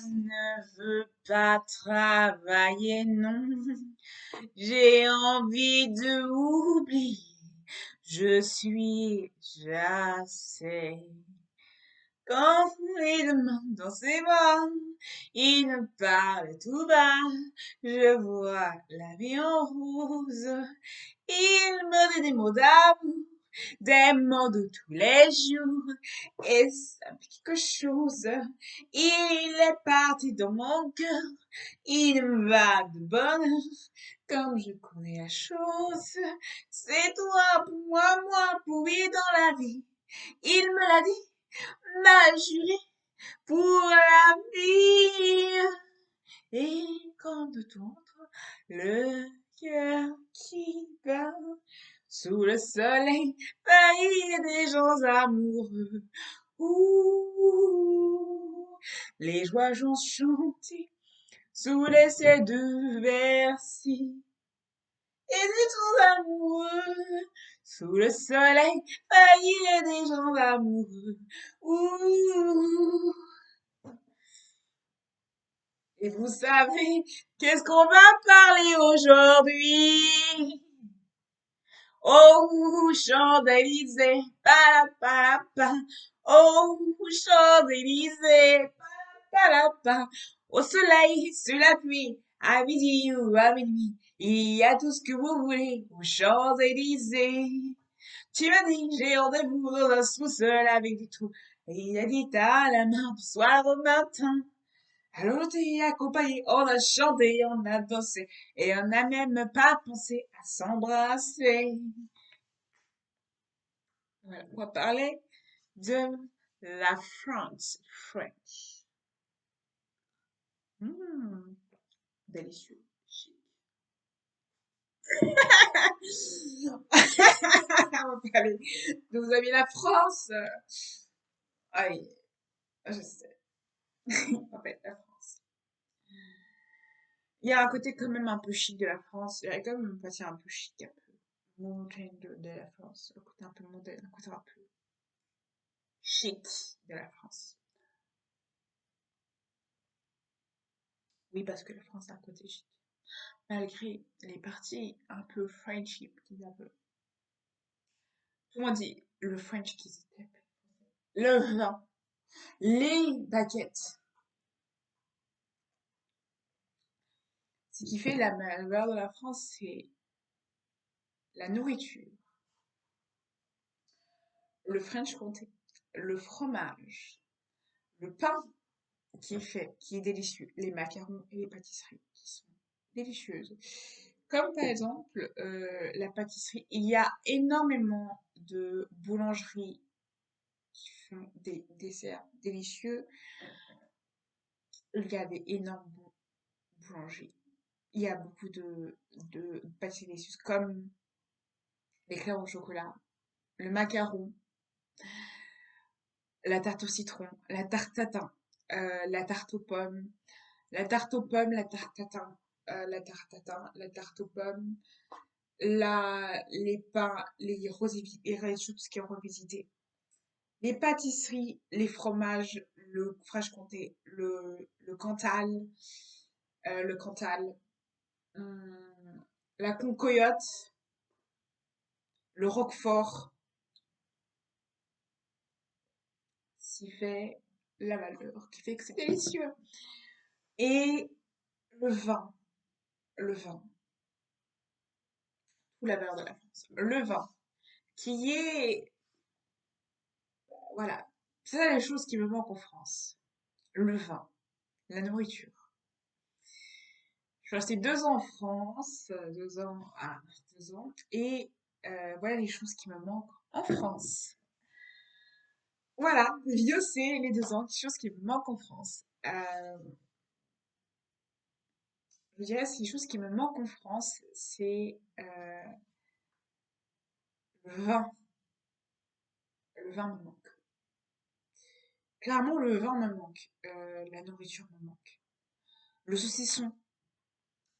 ne veux pas travailler, non. J'ai envie de oublier. Je suis assez. Quand il demande dans ses bras, il me parle tout bas. Je vois la vie en rose. Il me dit des mots d'amour, des mots de tous les jours. Et ça me fait quelque chose. Il est parti dans mon cœur. Il me va de bonheur. Comme je connais la chose. C'est toi pour moi pour vivre dans la vie. Il me l'a dit, m'a juré pour la vie. Et quand de t'entendre le cœur qui bat sous le soleil, pays des gens amoureux. Ouh, les joies j'en chanté sous les cieux de Bercy. Et des gens amoureux sous le soleil, pays des gens amoureux. Ouh. Et vous savez, qu'est-ce qu'on va parler aujourd'hui? Oh, Champs-Élysées, pa. Oh, Champs-Élysées, pa. Au soleil, sous la pluie, à midi ou à minuit, il y a tout ce que vous voulez aux Champs-Élysées. Tu m'as dit, j'ai rendez-vous dans un sous-sol avec des trous. Et il a dit, t'as la main du soir au matin. Alors on t'est accompagné, on a chanté, on a dansé, et on n'a même pas pensé à s'embrasser. Voilà, on va parler de la France French. Délicieux. Chic. On va parler de nos amis la France. Aïe, je sais. On va la France. Il y a un côté quand même un peu chic de la France. Il y a quand même un côté un peu chic, un peu mondaine de la France. Le côté un peu mondaine, le côté un peu chic de la France. Oui, parce que la France a un côté chic. Malgré les parties un peu friendship qu'ils avaient. Comment on dit le French qu'ils étaient? Le vin, les baguettes. Ce qui fait la valeur de la France, c'est la nourriture, le French comté, le fromage, le pain qui est délicieux, les macarons et les pâtisseries qui sont délicieuses. Comme par exemple la pâtisserie, il y a énormément de boulangeries qui font des desserts délicieux. Il y a des énormes boulangeries. Il y a beaucoup de pâtisseries délicieuses comme l'éclair au chocolat, le macaron, la tarte au citron, la tarte tatin, la tarte aux pommes, la tarte aux pommes, la tarte tatin, la tarte aux pommes, les pains, les rosés, tout ce qui est revisité. Les pâtisseries, les fromages, le fromage comté, le Cantal, la Concoyote, le Roquefort, qui fait la valeur, qui fait que c'est délicieux. Et le vin, le vin, ou la valeur de la France. Le vin, qui est, voilà, c'est ça les choses qui me manquent en France. Le vin, la nourriture. Je suis restée 2 ans en France, 2 ans, et voilà les choses qui me manquent en France. Voilà, vieux c'est les 2 ans, les choses qui me manquent en France. Je dirais que les choses qui me manquent en France, c'est le vin. Le vin me manque. Clairement, le vin me manque. La nourriture me manque. Le saucisson.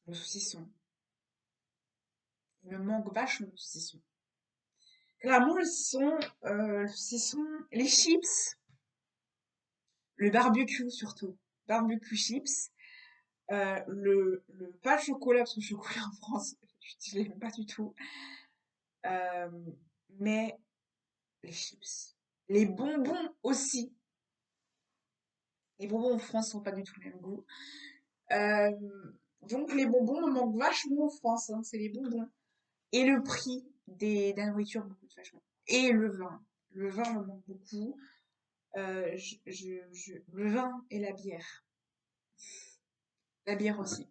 Le saucisson. Il me manque vachement le saucisson. Clairement, le saucisson, les chips, le barbecue surtout. barbecue chips, pas le chocolat, parce que le chocolat en France, je l'aime pas du tout, euh, mais les chips. Les bonbons aussi. Les bonbons en France sont pas du tout le même goût. Euh, donc les bonbons me manquent vachement en France, hein, c'est les bonbons. Et le prix de la nourriture me coûte vachement. Et le vin. Le vin me manque beaucoup. Le vin et la bière. La bière aussi.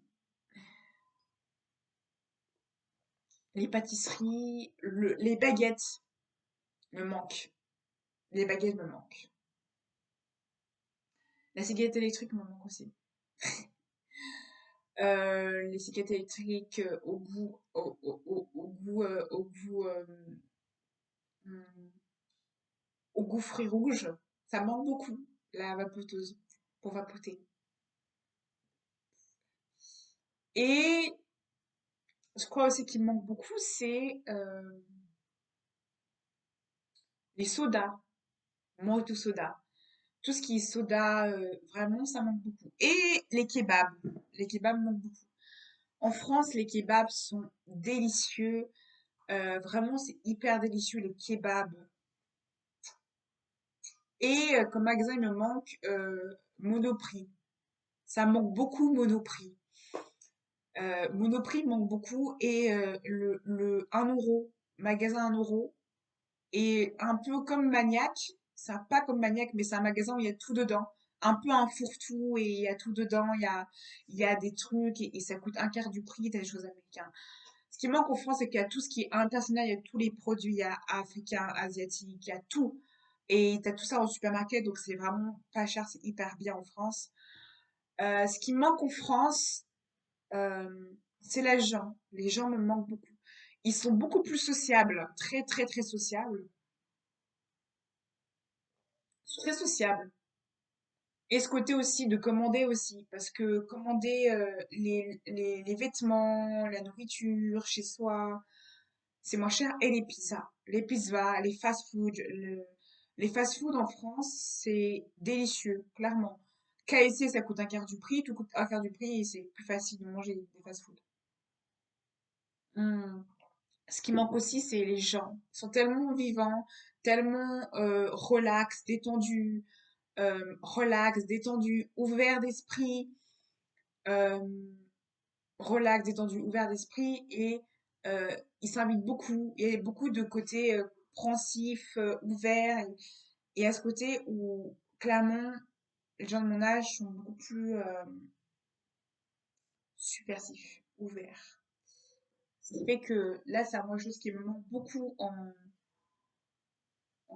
Les pâtisseries, les baguettes me manquent. Les baguettes me manquent. La cigarette électrique me manque aussi. Les cigarettes électriques hum, au goût fruits rouges, ça me manque beaucoup, la vapoteuse, pour vapoter. Et je crois aussi qu'il me manque beaucoup, c'est les sodas, mojito soda. Tout ce qui est soda, vraiment, ça manque beaucoup. Et les kebabs. Les kebabs me manquent beaucoup. En France, les kebabs sont délicieux. Vraiment, c'est hyper délicieux, les kebabs. Et comme magasin, il me manque Monoprix. Ça me manque beaucoup Monoprix. Monoprix me manque beaucoup. Et le 1 euro, magasin 1 euro. Et un peu comme Maniac, c'est pas comme Maniac, mais c'est un magasin où il y a tout dedans. Un peu un fourre-tout et il y a tout dedans. Il y a des trucs et ça coûte un quart du prix. T'as des choses américaines. Ce qui manque en France, c'est qu'il y a tout ce qui est international. Il y a tous les produits. Il y a africains, asiatiques, il y a tout. Et t'as tout ça au supermarché, donc c'est vraiment pas cher. C'est hyper bien en France. Ce qui manque en France, euh, c'est les gens. Les gens me manquent beaucoup. Ils sont beaucoup plus sociables, très très très sociables. Très sociables. Et ce côté aussi de commander aussi, parce que commander les vêtements, la nourriture chez soi, c'est moins cher. Et les pizzas, les fast-food, les fast-food en France, c'est délicieux, clairement. KFC, ça coûte un quart du prix, tout coûte un quart du prix et c'est plus facile de manger des fast-food. Hmm. Ce qui manque aussi, c'est les gens. Ils sont tellement vivants, tellement relax, détendu, ouvert d'esprit, euh, relax, détendu, ouvert d'esprit, et il s'invite beaucoup. Il y a beaucoup de côté pensif, ouvert, et à ce côté où clairement les gens de mon âge sont beaucoup plus subversifs, ouverts. Ce qui fait que là, c'est moi chose qui me manque beaucoup en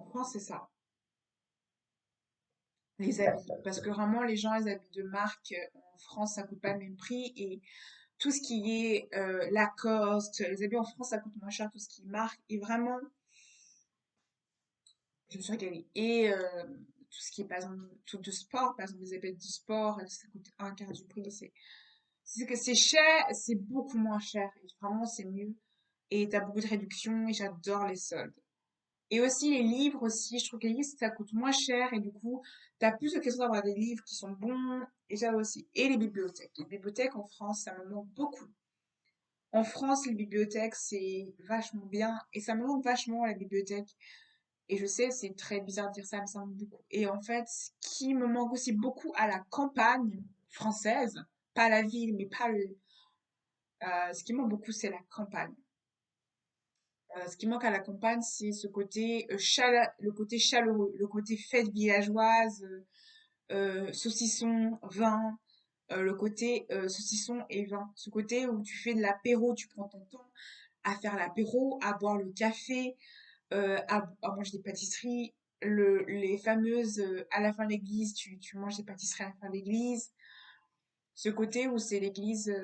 France, c'est ça. Les habits. Parce que vraiment, les gens, les habits de marque, en France, ça coûte pas le même prix. Et tout ce qui est Lacoste, les habits en France, ça coûte moins cher, tout ce qui est marque. Et vraiment, je me suis régalée. Et tout ce qui est, par exemple, tout de sport, par exemple, les habits de sport, ça coûte un quart du prix. C'est que c'est cher, c'est beaucoup moins cher. Et vraiment, c'est mieux. Et t'as beaucoup de réductions et j'adore les soldes. Et aussi les livres aussi, je trouve que les livres ça coûte moins cher et du coup t'as plus de questions d'avoir des livres qui sont bons et ça aussi. Et les bibliothèques. Les bibliothèques en France, ça me manque beaucoup. En France, les bibliothèques c'est vachement bien et ça me manque vachement la bibliothèque. Et je sais, c'est très bizarre de dire ça, mais ça me manque beaucoup. Et en fait, ce qui me manque aussi beaucoup à la campagne française, pas la ville, mais pas ce qui me manque beaucoup, c'est la campagne. Ce qui manque à la campagne, c'est ce côté le côté chaleureux, le côté fête villageoise, saucisson, vin, le côté saucisson et vin. Ce côté où tu fais de l'apéro, tu prends ton temps à faire l'apéro, à boire le café, à manger des pâtisseries, les fameuses à la fin de l'église, tu manges des pâtisseries à la fin de l'église. Ce côté où c'est l'église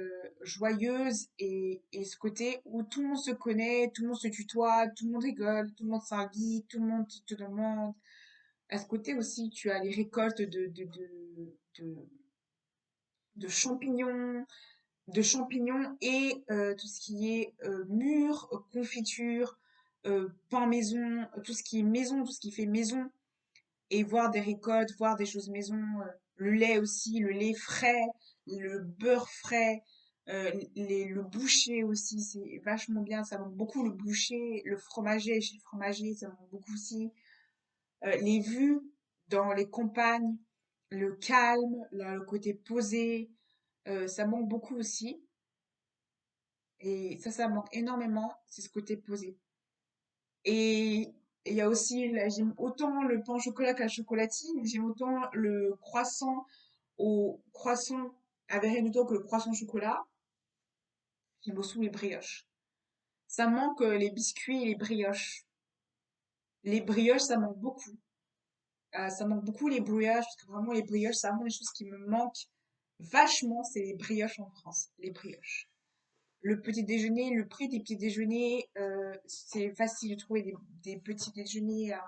joyeuse et ce côté où tout le monde se connaît, tout le monde se tutoie, tout le monde rigole, tout le monde s'invite, tout le monde te demande. À ce côté aussi, tu as les récoltes de, de champignons, et tout ce qui est mûres, confiture, pain maison, tout ce qui est maison, tout ce qui fait maison, et voir des récoltes, voir des choses maison. Le lait aussi, le lait frais, le beurre frais, le boucher aussi, c'est vachement bien. Ça manque beaucoup le boucher, le fromager, chez le fromager, ça manque beaucoup aussi. Les vues dans les campagnes, le calme, le côté posé, ça manque beaucoup aussi. Et ça manque énormément, c'est ce côté posé. Et il y a aussi, j'aime autant le pain au chocolat que la chocolatine, j'aime autant le croissant au croissant avec rien du tout que le croissant au chocolat, j'aime aussi les brioches. Ça manque les biscuits et les brioches. Les brioches, ça manque beaucoup. Ça manque beaucoup les brioches, parce que vraiment les brioches, c'est vraiment des choses qui me manquent vachement, c'est les brioches en France, les brioches. Le petit déjeuner, le prix des petits déjeuners, c'est facile de trouver des petits déjeuners,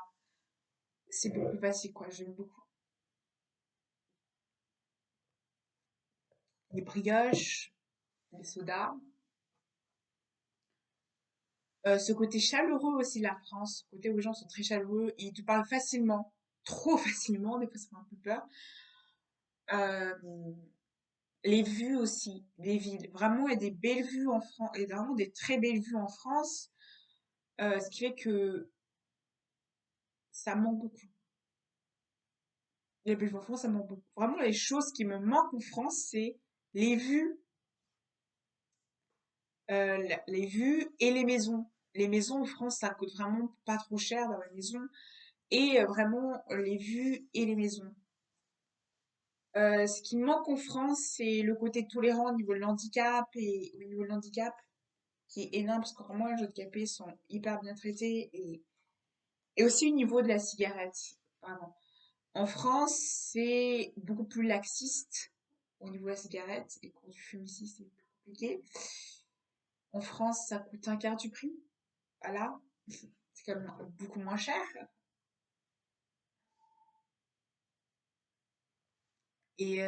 c'est beaucoup plus facile, quoi, j'aime beaucoup. Les brioches, les sodas. Ce côté chaleureux aussi de la France, ce côté où les gens sont très chaleureux, ils te parlent facilement, trop facilement, des fois ça fait un peu peur. Euh, les vues aussi, des villes. Vraiment, il y a des belles vues en France, et vraiment des très belles vues en France, ce qui fait que ça manque beaucoup. Les belles vues en France, ça manque beaucoup. Vraiment, les choses qui me manquent en France, c'est les vues, les vues et les maisons. Les maisons en France, ça coûte vraiment pas trop cher dans la maison. Et vraiment, les vues et les maisons. Ce qui me manque en France, c'est le côté tolérant au niveau de l'handicap et au niveau de l'handicap, qui est énorme parce que vraiment les handicapés sont hyper bien traités et aussi au niveau de la cigarette, vraiment. En France, c'est beaucoup plus laxiste au niveau de la cigarette et quand tu fumes ici, c'est plus compliqué. En France, ça coûte un quart du prix, voilà. C'est quand même beaucoup moins cher et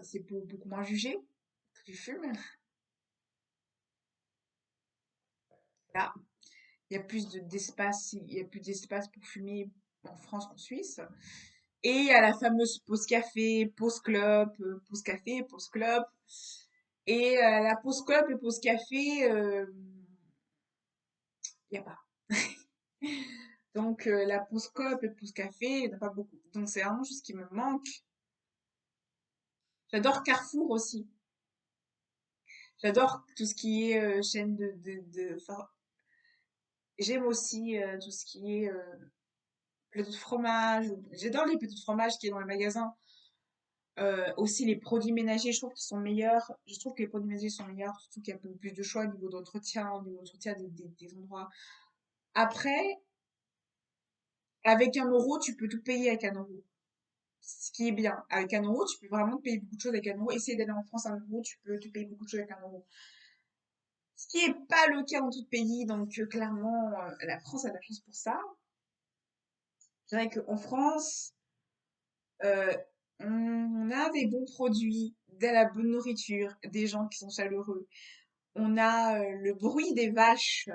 c'est beaucoup moins jugé que tu fumes. Là, il y a d'espace, il y a plus d'espace pour fumer en France qu'en Suisse. Et il y a la fameuse pause café, pause café, pause clope. Et la pause clope et pause café, il n'y a pas. Donc la pause clope et pause café, il n'y en a pas beaucoup. Donc c'est vraiment juste ce qui me manque. J'adore Carrefour aussi. J'adore tout ce qui est chaîne enfin, j'aime aussi tout ce qui est plateau de fromage. J'adore les plateaux de fromage qui est dans les magasins. Aussi les produits ménagers, je trouve qu'ils sont meilleurs. Je trouve que les produits ménagers sont meilleurs, surtout qu'il y a un peu plus de choix au niveau d'entretien des endroits. Après, avec 1 euro, tu peux tout payer avec 1 euro. Ce qui est bien. Avec 1 euro, tu peux vraiment te payer beaucoup de choses avec 1 euro. Essaye d'aller en France 1 euro, tu peux te payer beaucoup de choses avec 1 euro. Ce qui n'est pas le cas dans tout pays, donc clairement, la France a de la chance pour ça. Je dirais qu'en France, euh, on a des bons produits, de la bonne nourriture, des gens qui sont chaleureux. On a le bruit des vaches,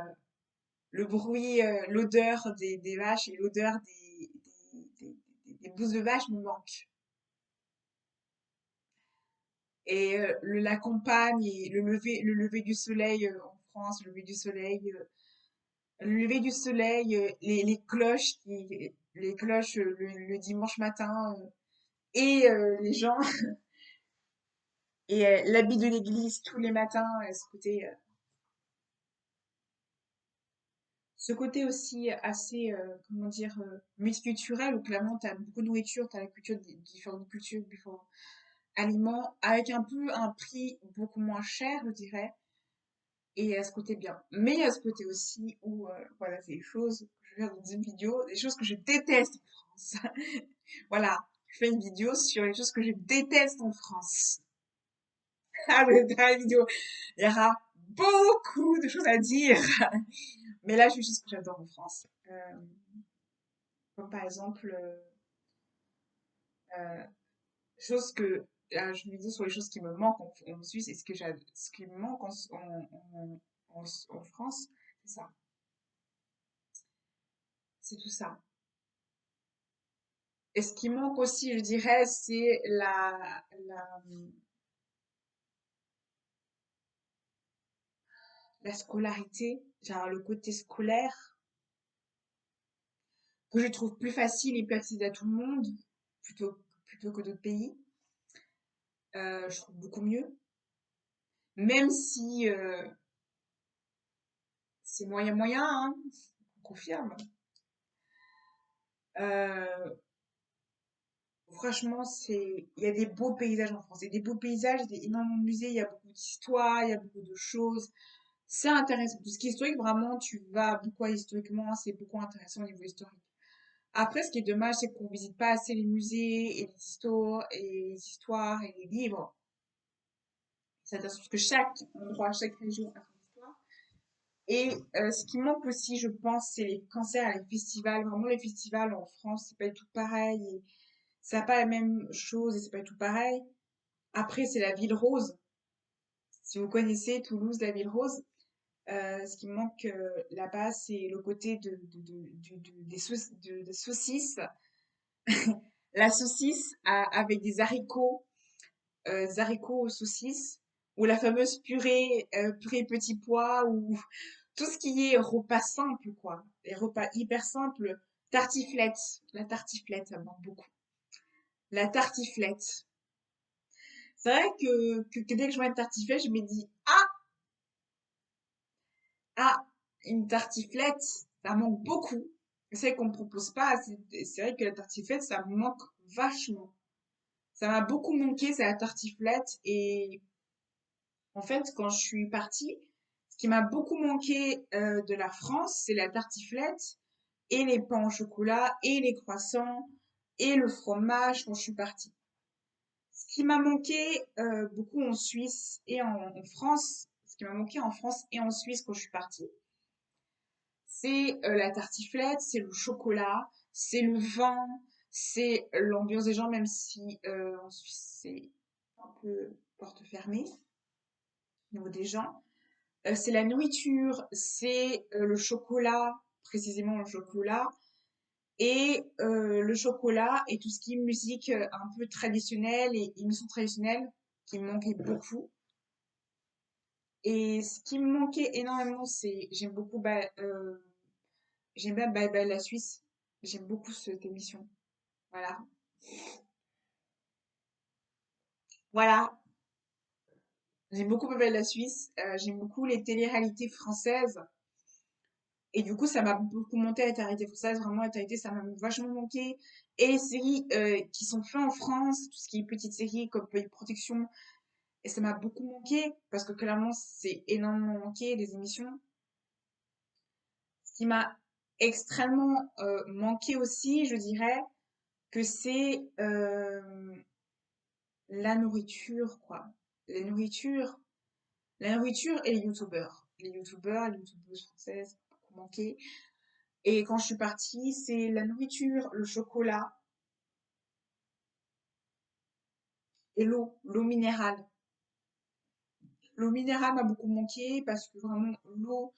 l'odeur des vaches et l'odeur des bouses de vache me manque. Et la campagne et le lever du soleil en France, le lever du soleil, les cloches le dimanche matin et les gens et l'habit de l'église tous les matins, ce côté aussi assez, comment dire, multiculturel où clairement tu as beaucoup de nourriture, tu as la culture des différentes cultures, différents aliments, avec un peu un prix beaucoup moins cher, je dirais, et à ce côté bien. Mais il y a ce côté aussi où, voilà, c'est des choses que je vais faire dans une vidéo, des choses que je déteste en France. Voilà, je fais une vidéo sur les choses que je déteste en France. Ah, mais dans la vidéo, il y aura beaucoup de choses à dire. Mais là, je fais des choses que j'adore en France. Comme par exemple, euh, choses que, là, je vais dire sur les choses qui me manquent en Suisse et ce qui me manque en France, c'est ça. C'est tout ça. Et ce qui manque aussi, je dirais, c'est la scolarité, genre le côté scolaire, que je trouve plus facile et plus accessible à tout le monde, plutôt que d'autres pays. Je trouve beaucoup mieux. Même si c'est moyen, hein, on confirme. Euh, Franchement, il y a des beaux paysages en France. Il y a des beaux paysages, il y a énormément de musées, il y a beaucoup d'histoires, il y a beaucoup de choses. C'est intéressant. Tout ce qui est historique, vraiment, tu vas beaucoup à historiquement, c'est beaucoup intéressant au niveau historique. Après, ce qui est dommage, c'est qu'on visite pas assez les musées et les histoires et les livres. C'est intéressant parce que chaque endroit, chaque région a son histoire. Et ce qui manque aussi, je pense, c'est les concerts, les festivals. Vraiment, les festivals en France, c'est pas du tout pareil. Et ça n'a pas la même chose et c'est pas du tout pareil. Après, c'est la ville rose. Si vous connaissez Toulouse, la ville rose, ce qui me manque là-bas, c'est le côté des saucisses. La saucisse avec des haricots aux saucisses, ou la fameuse purée petits pois, ou tout ce qui est repas simple, quoi. Les repas hyper simples. Tartiflette. La tartiflette, ça me manque beaucoup. La tartiflette. C'est vrai que dès que je vois une tartiflette, je me dis, ah, une tartiflette, ça manque beaucoup. C'est vrai qu'on me propose pas. C'est vrai que la tartiflette, ça me manque vachement. Ça m'a beaucoup manqué, c'est la tartiflette. Et en fait, quand je suis partie, ce qui m'a beaucoup manqué de la France, c'est la tartiflette et les pains au chocolat et les croissants et le fromage quand je suis partie. Ce qui m'a manqué beaucoup en Suisse et en France, ce qui m'a manqué en France et en Suisse quand je suis partie, c'est la tartiflette, c'est le chocolat, c'est le vin, c'est l'ambiance des gens, même si en Suisse c'est un peu porte fermée au niveau des gens. C'est la nourriture, c'est le chocolat, précisément le chocolat, et le chocolat et tout ce qui est musique un peu traditionnelle et émissions traditionnelles qui me manquait beaucoup. Et ce qui me manquait énormément, c'est j'aime bien Bye Bye la Suisse. J'aime beaucoup cette émission. Voilà. Voilà. J'aime beaucoup Bye Bye la Suisse. J'aime beaucoup les télé-réalités françaises. Et du coup, ça m'a beaucoup monté à la télé française. Vraiment, la télé, ça m'a vachement manqué. Et les séries qui sont faites en France, tout ce qui est petites séries comme Pays de Protection, et ça m'a beaucoup manqué parce que clairement, c'est énormément manqué des émissions. Ce qui m'a extrêmement manqué aussi, je dirais, que c'est la nourriture, quoi. La nourriture, la nourriture et les youtubeurs. Les youtubeurs, les youtubeuses françaises, beaucoup manqué. Et quand je suis partie, c'est la nourriture, le chocolat et l'eau minérale. L'eau minérale m'a beaucoup manqué parce que vraiment l'eau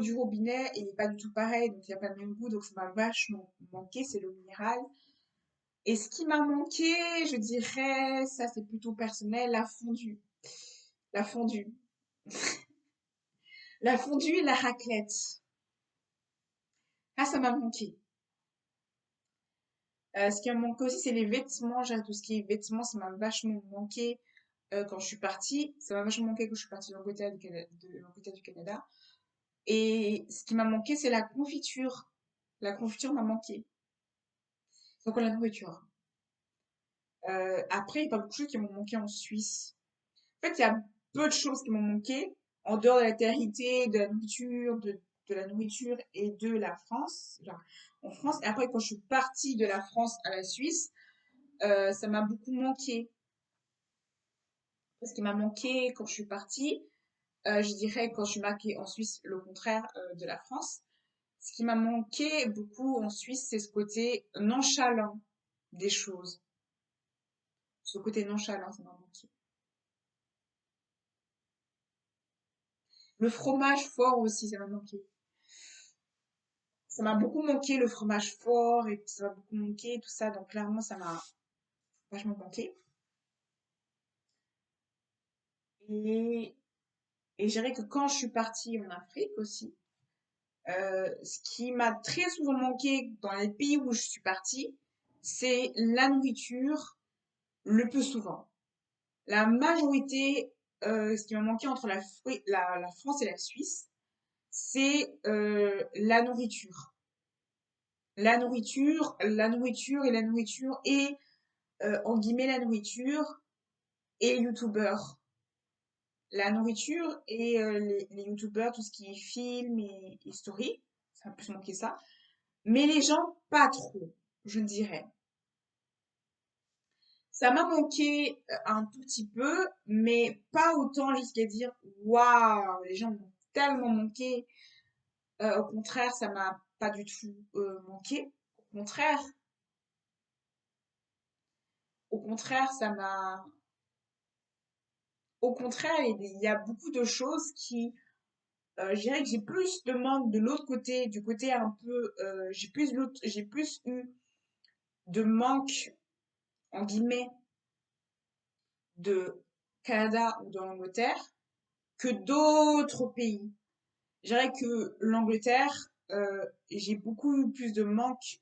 du robinet n'est pas du tout pareil, donc il n'y a pas le même goût, donc ça m'a vachement manqué, c'est l'eau minérale. Et ce qui m'a manqué, je dirais, ça c'est plutôt personnel, la fondue. La fondue. La fondue et la raclette. Ah, ça m'a manqué. Ce qui m'a manqué aussi, c'est les vêtements. J'ai tout ce qui est vêtements, ça m'a vachement manqué quand je suis partie. Ça m'a vachement manqué quand je suis partie d'Angleterre du Canada. Et ce qui m'a manqué, c'est la confiture. La confiture m'a manqué. Donc la nourriture. Après, il y a pas beaucoup de choses qui m'ont manqué en Suisse. En fait, il y a peu de choses qui m'ont manqué, en dehors de la terre, de la nourriture et de la France, genre, en France. Et après, quand je suis partie de la France à la Suisse, ça m'a beaucoup manqué. Ce qui m'a manqué quand je suis partie, je dirais quand je suis marquée en Suisse, le contraire de la France. Ce qui m'a manqué beaucoup en Suisse, c'est ce côté nonchalant des choses. Ce côté nonchalant, ça m'a manqué. Le fromage fort aussi, ça m'a manqué. ça m'a beaucoup manqué le fromage fort et ça m'a beaucoup manqué tout ça. Donc clairement, ça m'a vachement manqué. Et, et je dirais que quand je suis partie en Afrique aussi, ce qui m'a très souvent manqué dans les pays où je suis partie, c'est la nourriture le plus souvent. La majorité, ce qui m'a manqué entre la France et la Suisse, c'est la nourriture. La nourriture et la nourriture et, en guillemets, la nourriture et les youtubeurs. La nourriture et les youtubeurs, tout ce qui est film et story, ça m'a plus manqué ça. Mais les gens, pas trop, je dirais. Ça m'a manqué un tout petit peu, mais pas autant jusqu'à dire waouh, les gens m'ont tellement manqué. Au contraire, ça m'a pas du tout manqué. Au contraire, au contraire, ça m'a. Au contraire, il y a beaucoup de choses qui, je dirais que j'ai plus de manque de l'autre côté, du côté un peu, j'ai plus eu de manque en guillemets de Canada ou de l'Angleterre que d'autres pays. Je dirais que l'Angleterre, j'ai beaucoup eu plus de manque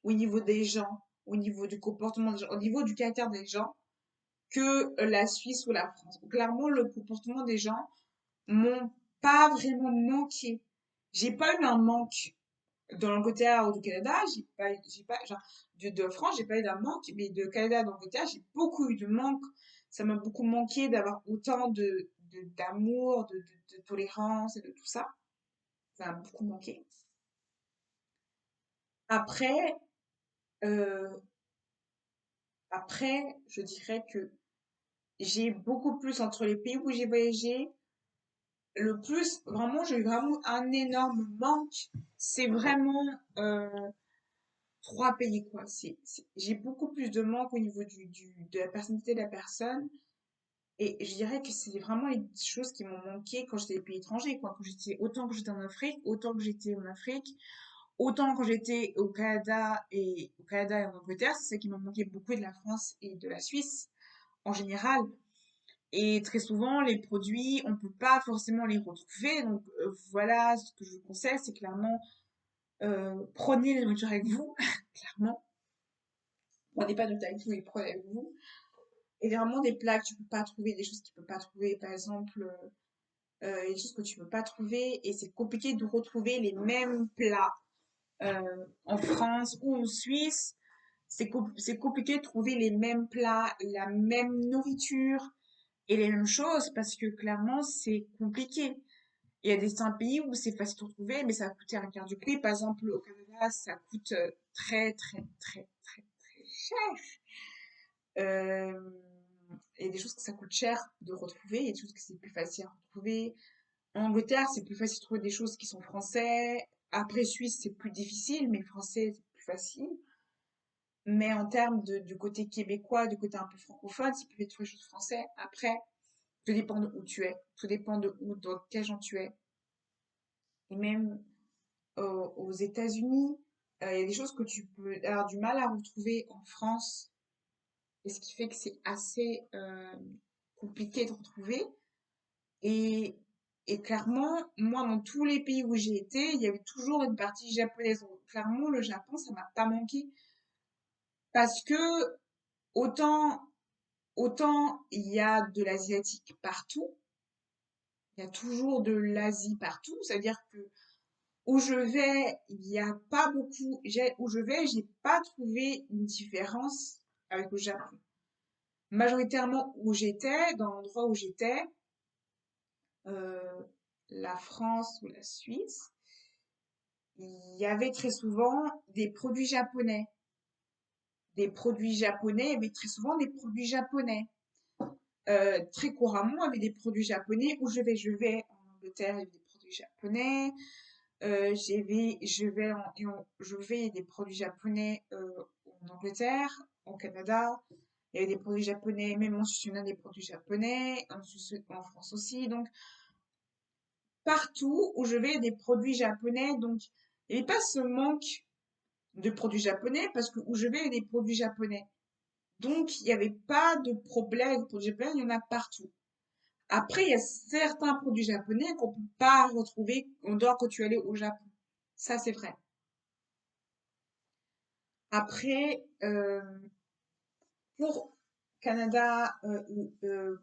au niveau des gens, au niveau du comportement des gens, au niveau du caractère des gens, que la Suisse ou la France. Clairement, le comportement des gens m'ont pas vraiment manqué. J'ai pas eu un manque dans l'Angleterre ou du Canada, genre, de France, j'ai pas eu d'un manque, mais de Canada, d'Angleterre, j'ai beaucoup eu de manque. Ça m'a beaucoup manqué d'avoir autant d'amour, de tolérance et de tout ça. Ça m'a beaucoup manqué. Après, euh, après, je dirais que j'ai beaucoup plus entre les pays où j'ai voyagé. Le plus, vraiment, j'ai eu vraiment un énorme manque. C'est vraiment trois pays, quoi. J'ai beaucoup plus de manque au niveau de la personnalité de la personne. Et je dirais que c'est vraiment les choses qui m'ont manqué quand j'étais des pays étrangers, quoi. Autant que j'étais en Afrique, autant que j'étais en Afrique, autant quand j'étais au Canada et en Angleterre, c'est ça qui m'a manqué beaucoup de la France et de la Suisse en général. Et très souvent, les produits, on peut pas forcément les retrouver. Donc voilà, ce que je vous conseille, c'est clairement prenez les nourritures avec vous, clairement. Prenez pas de avec vous et prenez avec vous. Et vraiment des plats que tu peux pas trouver, des choses que tu peux pas trouver, par exemple, des choses que tu peux pas trouver. Et c'est compliqué de retrouver les mêmes plats en France ou en Suisse. C'est compliqué de trouver les mêmes plats, la même nourriture et les mêmes choses parce que clairement, c'est compliqué. Il y a certains pays où c'est facile de retrouver, mais ça va coûter un quart du prix. Par exemple, au Canada, ça coûte très cher. Euh, il y a des choses que ça coûte cher de retrouver, il y a des choses que c'est plus facile à retrouver. En Angleterre, c'est plus facile de trouver des choses qui sont français. Après, Suisse, c'est plus difficile, mais français, c'est plus facile. Mais en termes du côté québécois, du côté un peu francophone, c'est plus facile de trouver des choses français. Après, tout dépend de où tu es. Tout dépend de où, dans quel genre tu es. Et même aux États-Unis, il y a des choses que tu peux avoir du mal à retrouver en France. Et ce qui fait que c'est assez compliqué de retrouver. Et, et clairement, moi, dans tous les pays où j'ai été, il y avait toujours une partie japonaise. Donc, clairement, le Japon, ça m'a pas manqué. Parce que autant, autant il y a de l'asiatique partout, il y a toujours de l'Asie partout. C'est-à-dire que où je vais, il n'y a pas beaucoup, où je vais, j'ai pas trouvé une différence avec le Japon. Majoritairement où j'étais, dans l'endroit où j'étais, euh, la France ou la Suisse, il y avait très souvent des produits japonais. Des produits japonais, il y avait très souvent des produits japonais. Très couramment, il y avait des produits japonais où je vais en Angleterre, il y avait des produits japonais. Je vais des produits japonais en Angleterre, au Canada. Il y avait des produits japonais, même en Suisse, il y en a des produits japonais, en France aussi. Donc, partout où je vais, il y a des produits japonais. Donc, il n'y avait pas ce manque de produits japonais parce que où je vais, il y a des produits japonais. Donc, il n'y avait pas de problème avec les produits japonais, il y en a partout. Après, il y a certains produits japonais qu'on peut pas retrouver en dehors quand tu es allé au Japon. Ça, c'est vrai. Après, pour Canada, il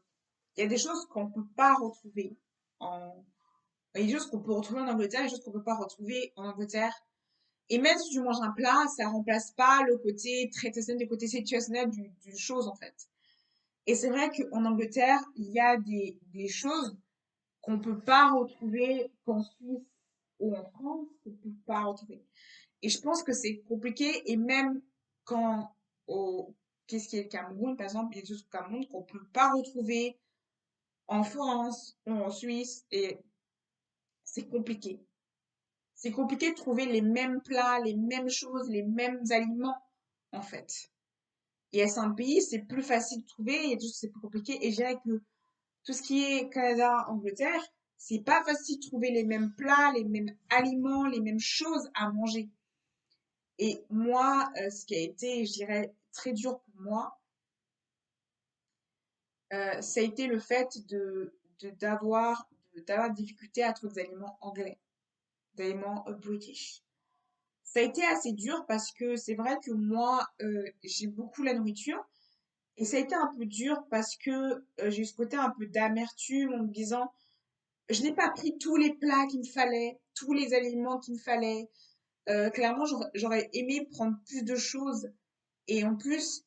y a des choses qu'on peut pas retrouver en, il y a des choses qu'on peut retrouver en Angleterre, et des choses qu'on peut pas retrouver en Angleterre. Et même si tu manges un plat, ça remplace pas le côté traditionnel, le côté situationnel du chose, en fait. Et c'est vrai qu'en Angleterre, il y a des choses qu'on peut pas retrouver qu'en Suisse ou en France, qu'on peut pas retrouver. Et je pense que c'est compliqué et même quand au qu'est-ce qui est le Cameroun, par exemple, il y a des choses au Cameroun qu'on peut pas retrouver en France ou en Suisse et c'est compliqué. C'est compliqué de trouver les mêmes plats, les mêmes choses, les mêmes aliments, en fait. Et à un pays, c'est plus facile de trouver, il y a des choses c'est plus compliqué. Et je dirais que tout ce qui est Canada, Angleterre, c'est pas facile de trouver les mêmes plats, les mêmes aliments, les mêmes choses à manger. Et moi, ce qui a été, je dirais, très dur pour moi, ça a été le fait d'avoir des difficultés à trouver des aliments anglais, des aliments british. Ça a été assez dur parce que c'est vrai que moi, j'ai beaucoup la nourriture. Et ça a été un peu dur parce que j'ai eu ce côté un peu d'amertume en me disant, je n'ai pas pris tous les plats qu'il me fallait, tous les aliments qu'il me fallait. Clairement, j'aurais aimé prendre plus de choses. Et en plus,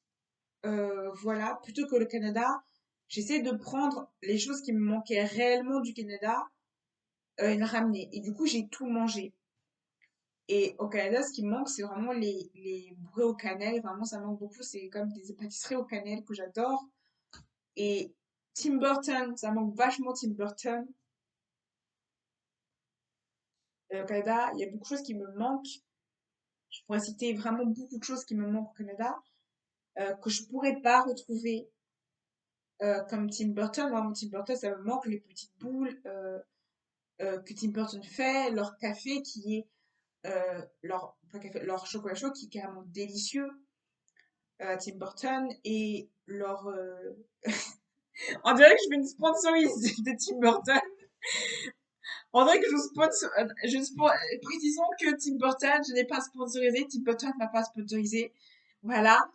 voilà, plutôt que le Canada, j'essaie de prendre les choses qui me manquaient réellement du Canada et les ramener. Et du coup, j'ai tout mangé. Et au Canada, ce qui me manque, c'est vraiment les bourrées au cannelle. Vraiment, ça me manque beaucoup. C'est comme des pâtisseries au cannelle que j'adore. Et Tim Burton, ça me manque vachement Tim Burton. Au Canada, il y a beaucoup de choses qui me manquent. Je pourrais citer vraiment beaucoup de choses qui me manquent au Canada, que je pourrais pas retrouver comme Tim Burton. Vraiment, Tim Burton, ça me manque les petites boules que Tim Burton fait, leur café qui est leur pas café, leur chocolat chaud qui est carrément délicieux. Tim Burton et leur on dirait que je fais une sponsorise de Tim Burton. On dirait que précisons que Tim Burton, je n'ai pas sponsorisé, Tim Burton m'a pas sponsorisé. Voilà.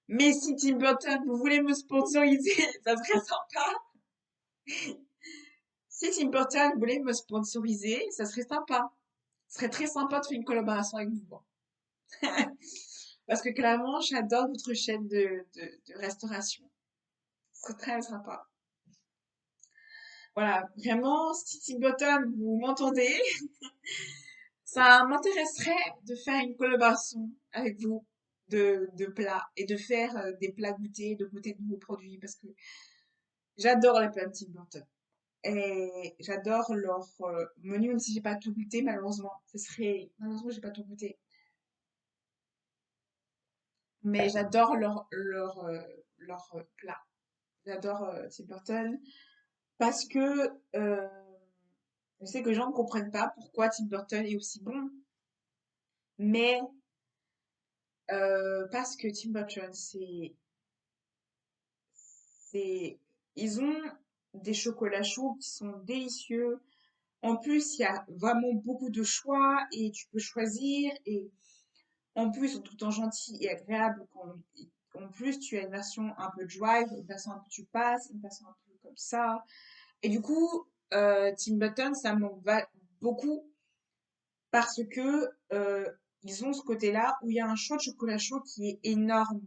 Mais si Tim Burton, vous voulez me sponsoriser, ça serait sympa. Si Tim Burton voulait me sponsoriser, ça serait sympa. Ce serait très sympa de faire une collaboration avec vous. Parce que clairement, j'adore votre chaîne de restauration. C'est très sympa. Voilà, vraiment, si Tim Burton, vous m'entendez, ça m'intéresserait de faire une collaboration avec vous de plats et de faire des plats goûtés, de goûter de nouveaux produits parce que j'adore les plats de Tim Burton. Et j'adore leur menu, même si j'ai pas tout goûté, malheureusement. Malheureusement, j'ai pas tout goûté. Mais j'adore leur plat. J'adore Tim Burton parce que je sais que les gens ne comprennent pas pourquoi Tim Burton est aussi bon. Mais parce que Tim Burton, c'est, ils ont des chocolats chauds qui sont délicieux. En plus, il y a vraiment beaucoup de choix et tu peux choisir. Et en plus, ils sont tout le temps gentils et agréables. En plus, tu as une version un peu drive, une version un peu tu passes, une version un peu comme ça. Et du coup, Tim Burton, ça me manque beaucoup parce que ils ont ce côté-là où il y a un choix de chocolat chaud qui est énorme.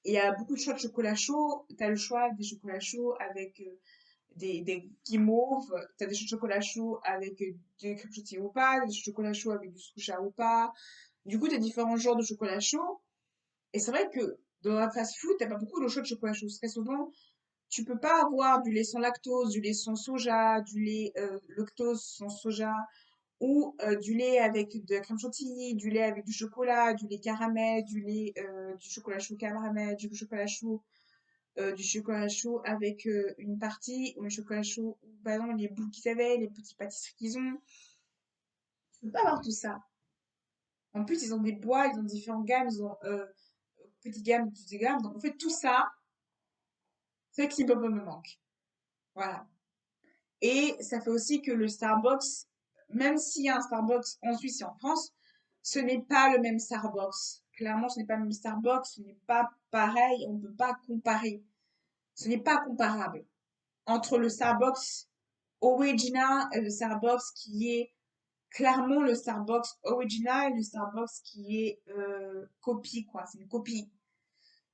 Et il y a beaucoup de choix de chocolat chaud. Tu as le choix des chocolats chauds avec des guimauves. Tu as des choix de chocolat chaud avec du crème chantilly ou pas, des chocolats chauds avec du sriracha ou pas. Du coup, tu as différents genres de chocolat chaud. Et c'est vrai que dans un fast-food, t'as pas beaucoup de choix de chocolat chaud. Très souvent, tu peux pas avoir du lait sans lactose, du lait sans soja, du lait lactose sans soja, ou du lait avec de la crème chantilly, du lait avec du chocolat, du lait caramel, du chocolat chaud caramel, du chocolat chaud avec une partie, ou le chocolat chaud, ou par exemple les boules qu'ils avaient, les petites pâtisseries qu'ils ont. Tu peux pas avoir tout ça. En plus, ils ont des bois, ils ont différentes gammes, ils ont petite gamme, petite gamme. Donc, en fait, tout ça fait que Sleepy me manque. Voilà. Et ça fait aussi que le Starbucks, même s'il y a un Starbucks en Suisse et en France, ce n'est pas le même Starbucks. Clairement, ce n'est pas le même Starbucks, ce n'est pas pareil, on ne peut pas comparer. Ce n'est pas comparable entre le Starbucks original et le Starbucks qui est clairement le Starbucks original et le Starbucks qui est copie, quoi. C'est une copie.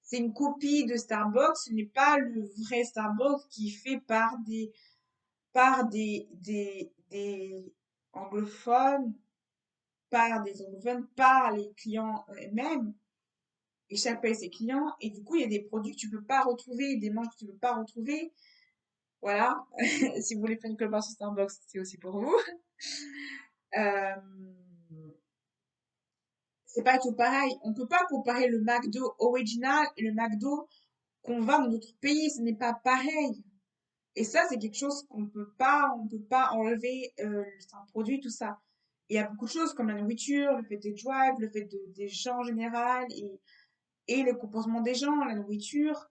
C'est une copie de Starbucks, ce n'est pas le vrai Starbucks qui est fait par des anglophones, par les clients eux-mêmes. Et chaque pays ses clients. Et du coup, il y a des produits que tu peux pas retrouver, des manches que tu peux pas retrouver. Voilà. Si vous voulez faire une collaboration Starbucks, c'est aussi pour vous. Euh, c'est pas tout pareil. On peut pas comparer le McDo original et le McDo qu'on va dans d'autres pays. Ce n'est pas pareil. Et ça, c'est quelque chose on peut pas enlever, c'est un produit, tout ça. Il y a beaucoup de choses comme la nourriture, le fait des drives, des gens en général et le comportement des gens, la nourriture.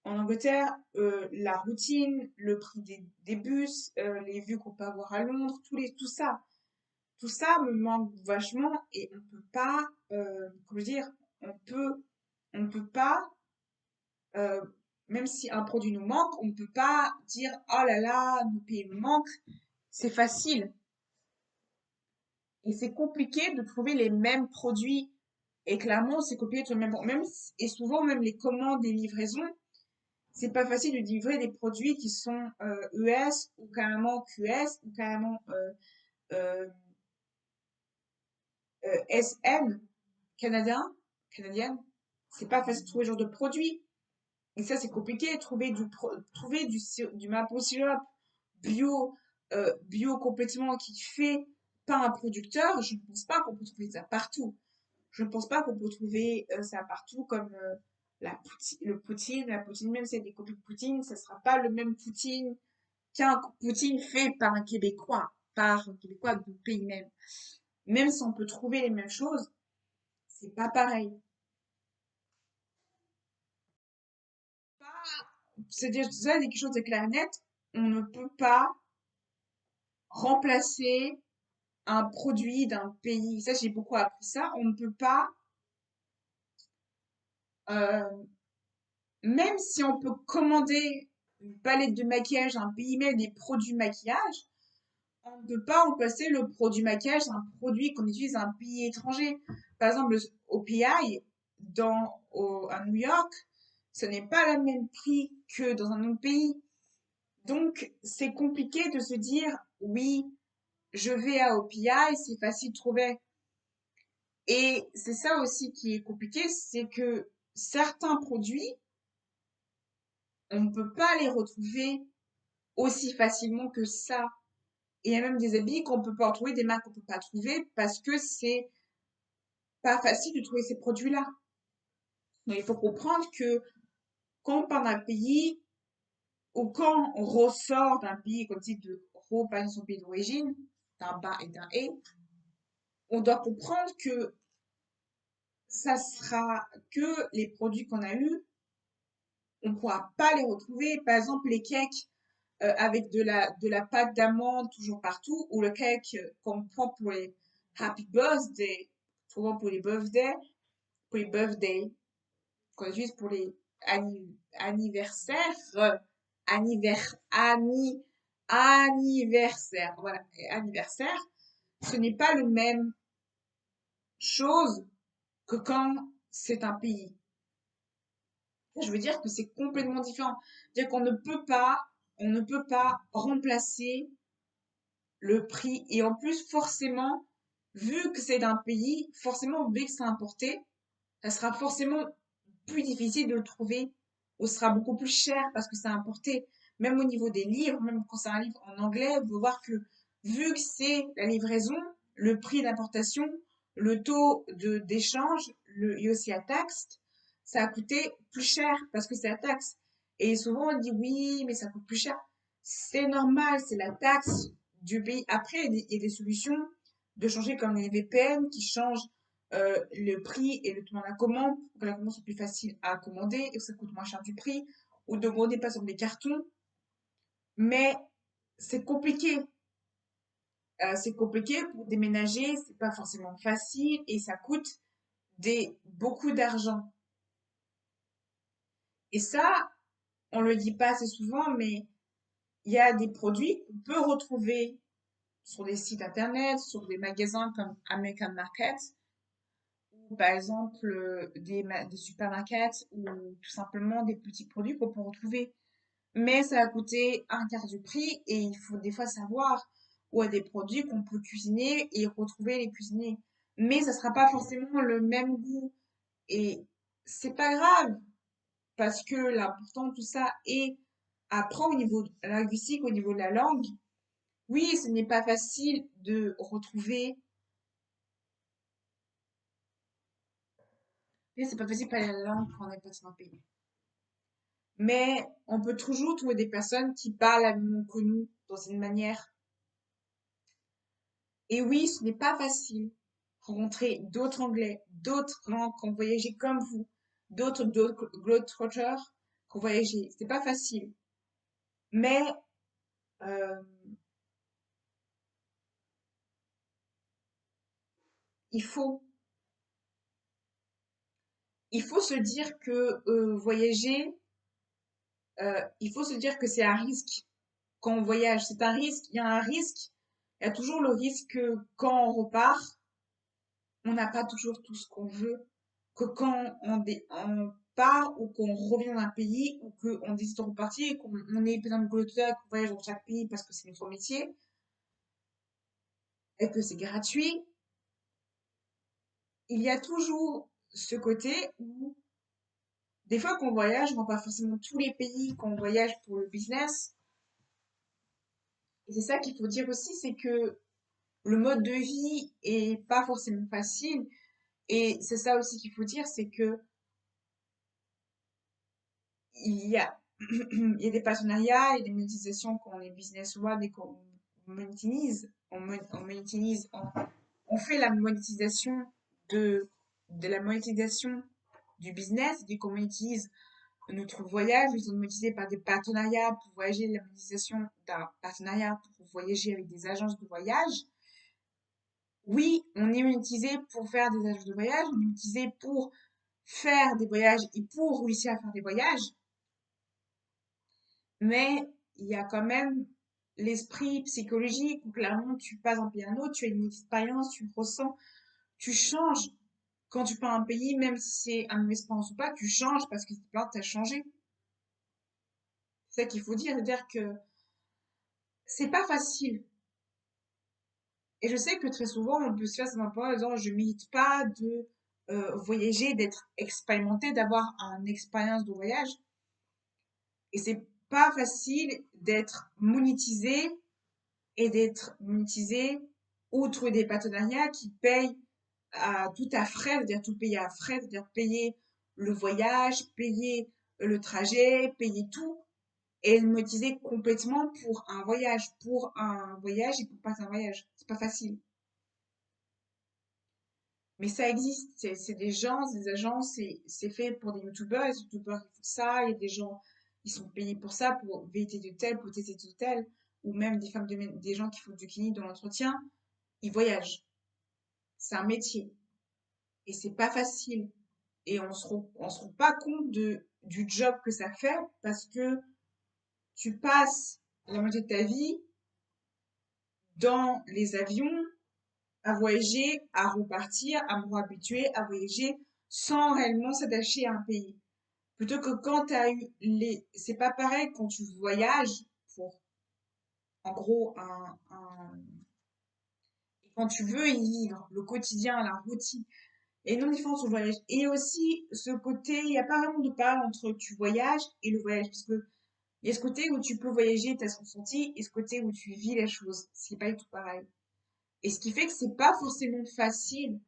En Angleterre, la routine, le prix des bus, les vues qu'on peut avoir à Londres, tout ça me manque vachement et on peut pas, comment dire, on ne peut pas euh, même si un produit nous manque, on ne peut pas dire oh là là, nos pays me manquent. C'est facile. Et c'est compliqué de trouver les mêmes produits. Et clairement, c'est compliqué de trouver et souvent, même les commandes et livraisons, c'est pas facile de livrer des produits qui sont US ou carrément QS ou carrément euh, SN, canadienne. C'est pas facile de trouver ce genre de produits. Et ça, c'est compliqué. Trouver du maple syrup bio, bio complètement qui fait pas un producteur, je ne pense pas qu'on peut trouver ça partout. Je ne pense pas qu'on peut trouver ça partout comme la poutine, même si c'est des copies de poutine, ça sera pas le même poutine qu'un poutine fait par un Québécois du pays même. Même si on peut trouver les mêmes choses, c'est pas pareil. C'est-à-dire, ça, c'est quelque chose de clair et net. On ne peut pas remplacer un produit d'un pays. Ça, j'ai beaucoup appris ça. On ne peut pas, euh, même si on peut commander une palette de maquillage, un pays même des produits maquillage, on ne peut pas remplacer le produit maquillage d'un produit qu'on utilise dans un pays étranger. Par exemple, au PI, à New York, ce n'est pas le même prix que dans un autre pays. Donc, c'est compliqué de se dire, oui, je vais à OPI, c'est facile de trouver. Et c'est ça aussi qui est compliqué, c'est que certains produits, on ne peut pas les retrouver aussi facilement que ça. Et il y a même des habits qu'on peut pas retrouver, des marques qu'on peut pas trouver parce que c'est pas facile de trouver ces produits-là. Donc il faut comprendre que quand on part d'un pays ou quand on ressort d'un pays, comme dit de repasser son pays d'origine, d'un bas et d'un et, on doit comprendre que ça sera que les produits qu'on a eus, on ne pourra pas les retrouver. Par exemple, les cakes avec de la pâte d'amande toujours partout, ou le cake qu'on prend pour les happy birthday, souvent pour les birthday, qu'on utilise pour les anniversaires, anniversaire, voilà, anniversaire, ce n'est pas le même chose que quand c'est un pays. Je veux dire que c'est complètement différent. C'est-à-dire on ne peut pas remplacer le prix. Et en plus, forcément, vu que c'est d'un pays, forcément, vu que c'est importé, ça sera forcément plus difficile de le trouver ou ce sera beaucoup plus cher parce que c'est importé. Même au niveau des livres, même quand c'est un livre en anglais, vous pouvez voir que vu que c'est la livraison, le prix d'importation, le taux d'échange, et aussi la taxe, ça a coûté plus cher parce que c'est la taxe. Et souvent on dit oui, mais ça coûte plus cher. C'est normal, c'est la taxe du pays. Après, il y a des solutions de changer comme les VPN qui changent le prix et le temps de la commande, pour que la commande soit plus facile à commander et que ça coûte moins cher du prix, ou de commander pas sur des cartons. Mais c'est compliqué. C'est compliqué pour déménager, c'est pas forcément facile et ça coûte beaucoup d'argent. Et ça, on le dit pas assez souvent, mais il y a des produits qu'on peut retrouver sur des sites internet, sur des magasins comme American Market, ou par exemple des supermarkets, ou tout simplement des petits produits qu'on peut retrouver. Mais ça va coûter un quart du prix et il faut des fois savoir où il y a des produits qu'on peut cuisiner et retrouver les cuisiner. Mais ça sera pas forcément le même goût. Et c'est pas grave parce que l'important de tout ça est apprendre au niveau linguistique, au niveau de la langue. Oui, ce n'est pas facile de retrouver, mais c'est pas facile de parler la langue quand on est pas dans un pays. Mais on peut toujours trouver des personnes qui parlent la même langue que nous dans une manière. Et oui, ce n'est pas facile. Rencontrer d'autres Anglais, d'autres langues qui ont voyagé comme vous, d'autres globetrotters qui ont voyagé. C'est pas facile. Mais euh, il faut, il faut se dire que voyager, il faut se dire que c'est un risque quand on voyage. C'est un risque. Il y a un risque. Il y a toujours le risque que quand on repart, on n'a pas toujours tout ce qu'on veut, que quand on part ou qu'on revient d'un pays ou qu'on décide de repartir et qu'on est, par exemple, qu'on voyage dans chaque pays parce que c'est notre métier et que c'est gratuit, il y a toujours ce côté où des fois qu'on voyage, on va pas forcément tous les pays qu'on voyage pour le business. Et c'est ça qu'il faut dire aussi, c'est que le mode de vie est pas forcément facile. Et c'est ça aussi qu'il faut dire, c'est que il y a, il y a des partenariats et des monétisations quand on est business-wise et qu'on monétise, on monétise, on fait la monétisation de la monétisation du business, dès qu'on monétise notre voyage, nous sommes monétisés par des partenariats pour voyager, la monétisation d'un partenariat pour voyager avec des agences de voyage. Oui, on est monétisé pour faire des agences de voyage, on est monétisé pour faire des voyages et pour réussir à faire des voyages. Mais il y a quand même l'esprit psychologique où clairement tu passes d'un pays à un autre, tu as une expérience, tu ressens, tu changes. Quand tu pars à un pays, même si c'est un mauvais expérience ou pas, tu changes parce que tu as changé. C'est ça qu'il faut dire, c'est-à-dire que c'est pas facile. Et je sais que très souvent, on peut se faire un point en disant je mérite pas de voyager, d'être expérimenté, d'avoir une expérience de voyage. Et c'est pas facile d'être monétisé et d'être monétisé ou trouver des partenariats qui payent tout à frais, c'est-à-dire tout payer à frais, c'est-à-dire payer le voyage, payer le trajet, payer tout et le monétiser complètement pour un voyage et pour passer un voyage. C'est pas facile. Mais ça existe, c'est des gens, c'est des agences, c'est fait pour des youtubeurs, les youtubeurs ils font ça, il y a des gens, ils sont payés pour ça, pour visiter de tel, pour tester de tel, ou même des femmes, des gens qui font du clinique dans l'entretien, ils voyagent. C'est un métier. Et c'est pas facile. Et on se rend pas compte du job que ça fait parce que tu passes la moitié de ta vie dans les avions, à voyager, à repartir, à me habituer à voyager sans réellement s'attacher à un pays. Plutôt que quand tu as eu les... C'est pas pareil quand tu voyages pour, en gros, quand tu veux y vivre, le quotidien, la routine, et non différence au voyage. Et aussi, ce côté, il n'y a pas vraiment de part entre tu voyages et le voyage. Parce que il y a ce côté où tu peux voyager, tu as ressenti, et ce côté où tu vis la chose. C'est pas du tout pareil. Et ce qui fait que c'est pas forcément facile.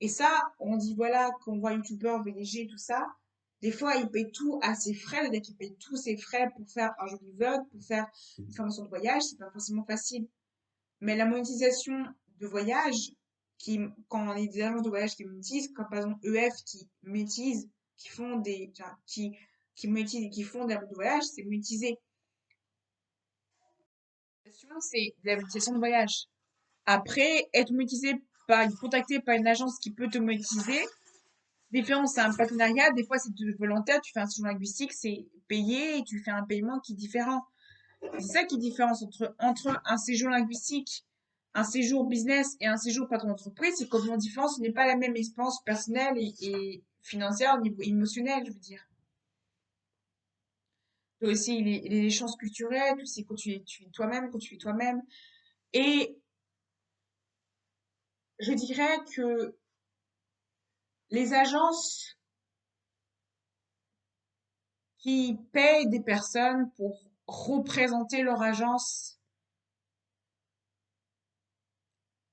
Et ça, on dit, voilà, quand on voit un youtubeur voyager, tout ça, des fois, il paye tout à ses frais, c'est-à-dire qu'il paye tous ses frais pour faire un joli vlog, pour faire une formation de voyage, c'est pas forcément facile. Mais la monétisation de voyage, quand on est des agences de voyage qui monétisent, comme par exemple EF qui monétisent, qui font des, enfin, qui monétisent et qui font des agences de voyage, c'est monétisé. Sinon, c'est de la monétisation de voyage. Après, être monétisé contacté par une agence qui peut te monétiser, différent, c'est un partenariat, des fois c'est volontaire, tu fais un séjour linguistique, c'est payé et tu fais un paiement qui est différent. C'est ça qui est différence entre un séjour linguistique, un séjour business et un séjour patron d'entreprise, c'est complètement différent, ce n'est pas la même expérience personnelle et financière au niveau émotionnel, je veux dire. Il y a aussi les échanges culturels, tout c'est quand tu es toi-même, quand tu es toi-même. Et je dirais que les agences qui payent des personnes pour représenter leur agence,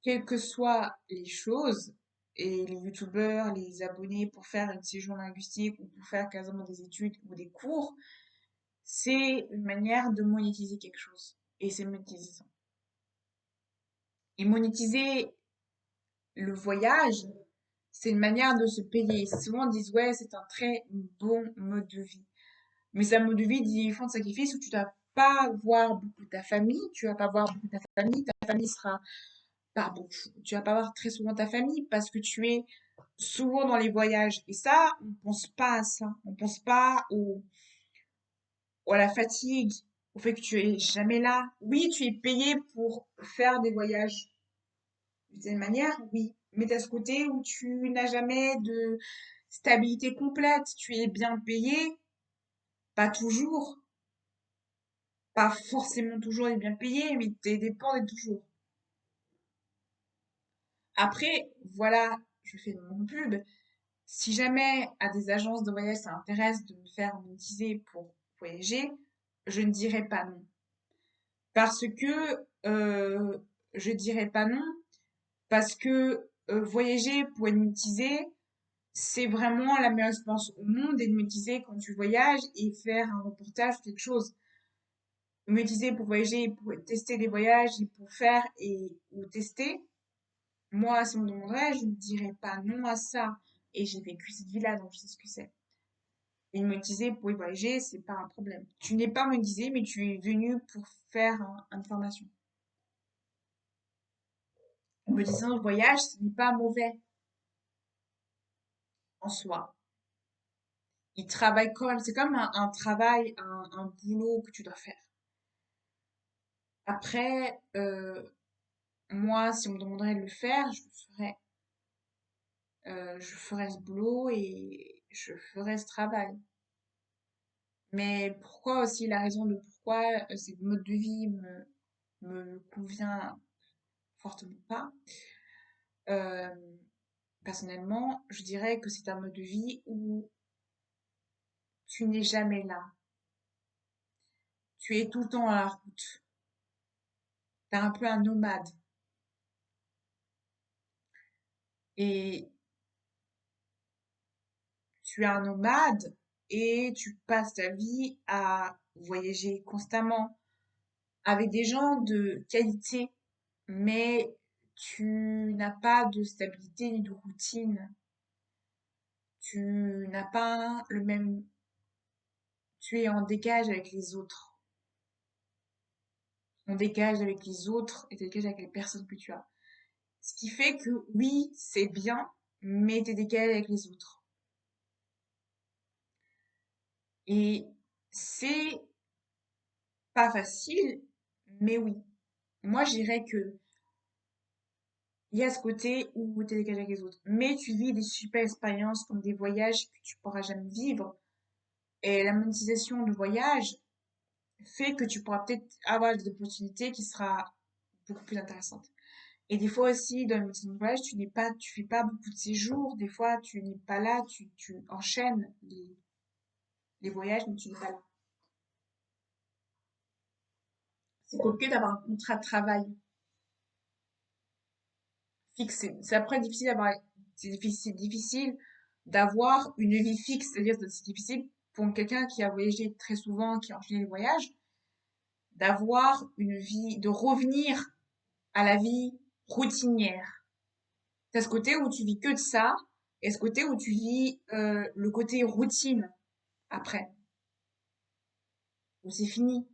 quelles que soient les choses, et les youtubeurs, les abonnés pour faire une séjour linguistique ou pour faire quasiment des études ou des cours, c'est une manière de monétiser quelque chose. Et c'est monétisant. Et monétiser le voyage, c'est une manière de se payer. Souvent, on dit, ouais, c'est un très bon mode de vie. Mais c'est un mode de vie différent de sacrifice où tu vas pas voir beaucoup ta famille, tu vas pas voir beaucoup ta famille sera pas beaucoup, tu vas pas voir très souvent ta famille parce que tu es souvent dans les voyages. Et ça, on pense pas à ça. On pense pas à la fatigue, au fait que tu es jamais là. Oui, tu es payé pour faire des voyages. D'une certaine manière, oui. Mais t'as ce côté où tu n'as jamais de stabilité complète. Tu es bien payé, pas toujours. Pas forcément toujours être bien payé, mais t'es dépend d'être toujours. Après, voilà, je fais mon pub. Si jamais à des agences de voyage ça intéresse de me faire monétiser pour voyager, je ne dirais pas non. Parce que je dirais pas non, parce que voyager pour être monétisé, c'est vraiment la meilleure expérience au monde d'être monétisé quand tu voyages et faire un reportage, quelque chose. Monétisé pour voyager, pour tester des voyages et pour faire et ou tester. Moi, si on me demanderait, je ne dirais pas non à ça. Et j'ai vécu cette vie-là, donc je sais ce que c'est. Et monétiser pour y voyager, c'est pas un problème. Tu n'es pas monétisé, mais tu es venu pour faire une formation. En me disant, le voyage, ce n'est pas mauvais en soi. Il travaille quand même, c'est comme un travail, un boulot que tu dois faire. Après, moi, si on me demanderait de le faire, je le ferais. Je ferais ce boulot et je ferais ce travail. Mais pourquoi aussi la raison de pourquoi ce mode de vie me convient fortement pas. Euh, Personnellement, je dirais que c'est un mode de vie où tu n'es jamais là. Tu es tout le temps à la route. T'es un peu un nomade. Et tu es un nomade et tu passes ta vie à voyager constamment avec des gens de qualité, mais tu n'as pas de stabilité ni de routine. Tu n'as pas le même, tu es en décalage avec les autres. En décalage avec les autres et t'es décalage avec les personnes que tu as. Ce qui fait que oui, c'est bien, mais t'es décalé avec les autres. Et c'est pas facile, mais oui. Moi, je dirais que il y a ce côté où t'es décalé avec les autres. Mais tu vis des super expériences comme des voyages que tu pourras jamais vivre. Et la monétisation de voyage fait que tu pourras peut-être avoir des opportunités qui sera beaucoup plus intéressantes. Et des fois aussi, dans le métier de voyage, tu fais pas beaucoup de séjours. Des fois, tu n'es pas là, tu enchaînes les voyages, mais tu n'es pas là. C'est compliqué d'avoir un contrat de travail fixe. C'est après difficile d'avoir, c'est difficile d'avoir une vie fixe. C'est-à-dire que c'est difficile pour quelqu'un qui a voyagé très souvent, qui a enchaîné les voyages, d'avoir une vie, de revenir à la vie routinière. T'as ce côté où tu vis que de ça, et ce côté où tu vis le côté routine après, où c'est fini.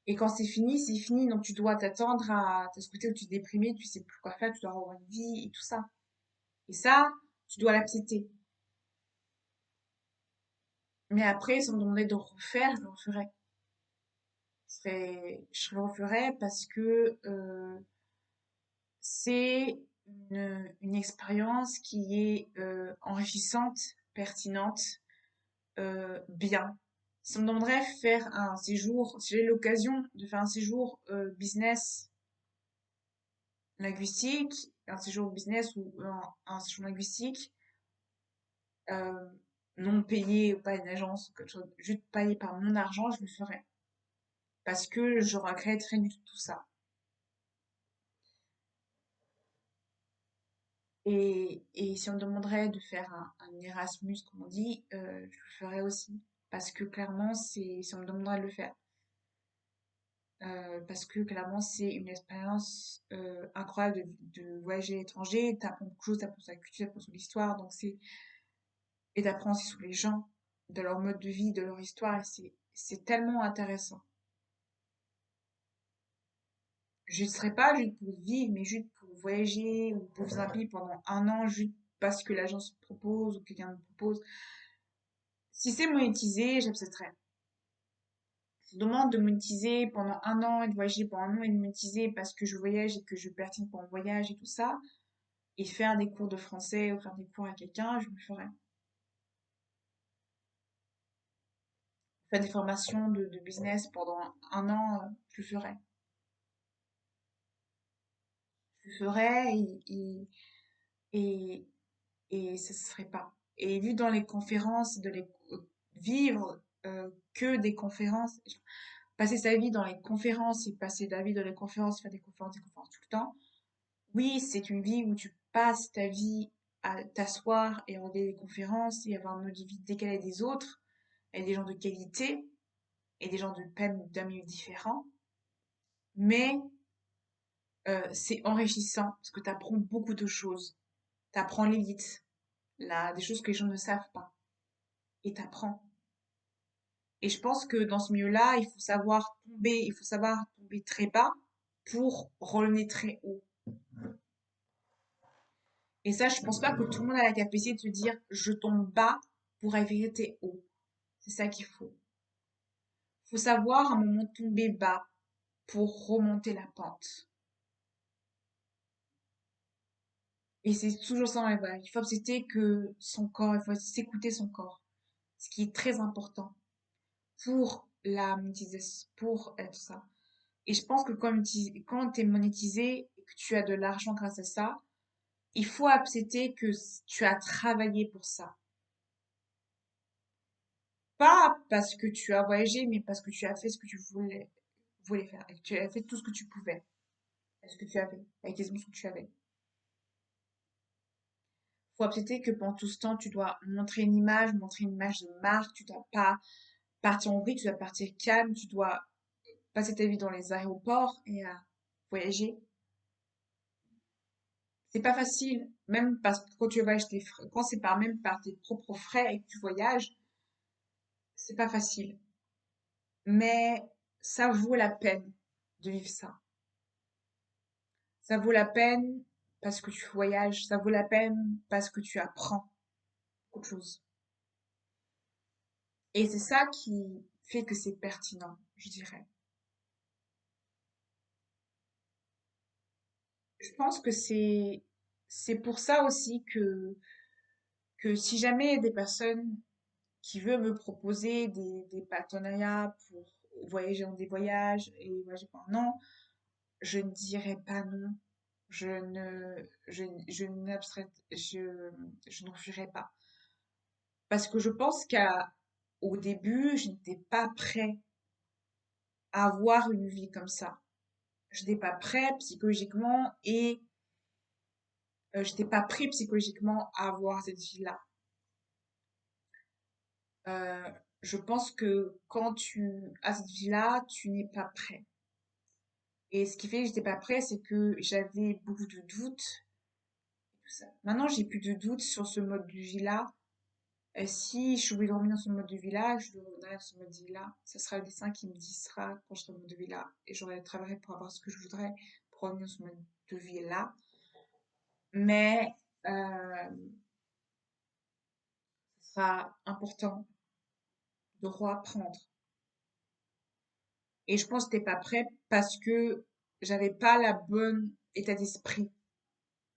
Et quand c'est fini, donc tu dois t'attendre à... T'as ce côté où tu es déprimé, tu sais plus quoi faire, tu dois avoir une vie et tout ça. Et ça, tu dois l'accepter. Mais après, si on me demandait de refaire, je le referais. Je le referais parce que c'est une expérience qui est enrichissante, pertinente, bien. Si on me demanderait de faire un séjour, si j'ai l'occasion de faire un séjour business linguistique, un séjour business ou un séjour linguistique, euh, non payé, pas une agence, quelque chose, juste payé par mon argent, je le ferais. Parce que je regrette rien du tout ça. Et si on me demanderait de faire un Erasmus, comme on dit, je le ferais aussi. Parce que clairement, si on me demanderait de le faire. Parce que clairement, c'est une expérience incroyable de voyager à l'étranger. T'apprends beaucoup de choses, t'apprends sur la culture, t'apprends sur l'histoire. Et t'apprends aussi sur les gens, de leur mode de vie, de leur histoire. Et c'est tellement intéressant. Je ne serais pas juste pour vivre, mais juste pour voyager ou pour faire un pays pendant un an, juste parce que l'agence propose ou quelqu'un me propose. Si c'est monétisé, j'accepterais. Je demande de monétiser pendant un an et de voyager pendant un an et de monétiser parce que je voyage et que je perds pour un voyage et tout ça. Et faire des cours de français ou faire des cours à quelqu'un, je le ferais. Faire des formations de business pendant un an, je le ferais. Je le ferais et, et ça se ferait pas. Et vu dans les conférences, vivre que des conférences, passer sa vie dans les conférences et passer sa vie dans les conférences, faire des conférences tout le temps, oui, c'est une vie où tu passes ta vie à t'asseoir et regarder des conférences et avoir un mode de vie décalé des autres, et des gens de qualité, et des gens de peine d'un milieu différent. Mais c'est enrichissant parce que tu apprends beaucoup de choses. Tu apprends l'élite, là, des choses que les gens ne savent pas. Et tu apprends. Et je pense que dans ce milieu-là, il faut savoir tomber très bas pour relever très haut. Et ça, je pense pas que tout le monde a la capacité de se dire je tombe bas pour arriver haut. C'est ça qu'il faut. Il faut savoir à un moment tomber bas pour remonter la pente. Et c'est toujours ça, ouais, voilà. Il faut accepter que son corps, il faut s'écouter son corps. Ce qui est très important pour la monétisation, pour tout ça. Et je pense que quand tu es monétisé et que tu as de l'argent grâce à ça, il faut accepter que tu as travaillé pour ça. Pas parce que tu as voyagé, mais parce que tu as fait ce que tu voulais faire. Et que tu as fait tout ce que tu pouvais. Ce que tu avais, avec les émotions que tu avais. Faut accepter que pendant tout ce temps, tu dois montrer une image de marque. Tu dois pas partir en vrille, tu dois partir calme, tu dois passer ta vie dans les aéroports et à voyager. C'est pas facile, même parce que quand tu voyages quand c'est par même par tes propres frais et que tu voyages, c'est pas facile. Mais ça vaut la peine de vivre ça. Ça vaut la peine parce que tu voyages, ça vaut la peine parce que tu apprends autre chose. Et c'est ça qui fait que c'est pertinent, je dirais. Je pense que c'est pour ça aussi que si jamais il y a des personnes qui veulent me proposer des partenariats pour voyager dans des voyages et voyager pendant un an, je ne dirais pas non. Je ne refuserai pas. Parce que je pense qu'au début, je n'étais pas prêt à avoir une vie comme ça. Je n'étais pas prêt psychologiquement et j'étais pas prêt psychologiquement à avoir cette vie-là. Euh, je pense que quand tu as cette vie-là, tu n'es pas prêt. Et ce qui fait que j'étais pas prêt, c'est que j'avais beaucoup de doutes, tout ça. Maintenant, j'ai plus de doute sur ce mode de vie-là. Si je voulais revenir dans ce mode de vie-là, je reviendrai dans ce mode de vie-là. Ce sera le destin qui me dira quand je serai dans ce mode de vie-là. Et j'aurai travaillé pour avoir ce que je voudrais pour revenir dans ce mode de vie-là. Mais ce sera important de reapprendre. Et je pense que t'es pas prêt parce que j'avais pas la bonne état d'esprit,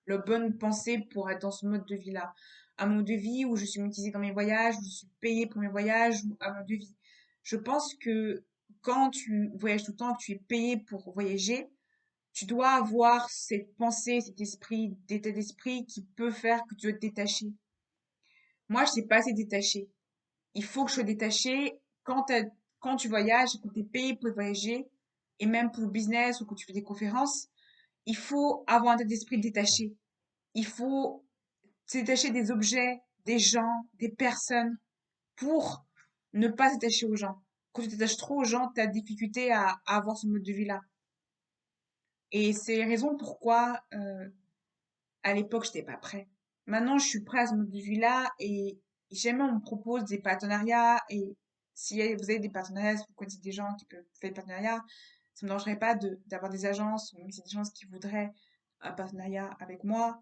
la bonne pensée pour être dans ce mode de vie-là. Un mode de vie où je suis monétisée dans mes voyages, où je suis payée pour mes voyages, ou un mode de vie. Je pense que quand tu voyages tout le temps, que tu es payé pour voyager, tu dois avoir cette pensée, cet esprit, d'état d'esprit qui peut faire que tu dois te détacher. Moi, je sais pas assez détacher. Il faut que je sois détachée quand tu voyages, quand tu es payé pour voyager, et même pour le business ou quand tu fais des conférences, il faut avoir un état d'esprit détaché. Il faut se détacher des objets, des gens, des personnes pour ne pas s'attacher aux gens. Quand tu t'attaches trop aux gens, tu as difficulté à avoir ce mode de vie-là. Et c'est les raisons pourquoi, à l'époque, j'étais pas prêt. Maintenant, je suis prêt à ce mode de vie-là et jamais on me propose des partenariats et si vous avez des partenariats, si vous connaissez des gens qui peuvent faire des partenariats, ça me dérangerait pas d'avoir des agences ou même si des gens qui voudraient un partenariat avec moi.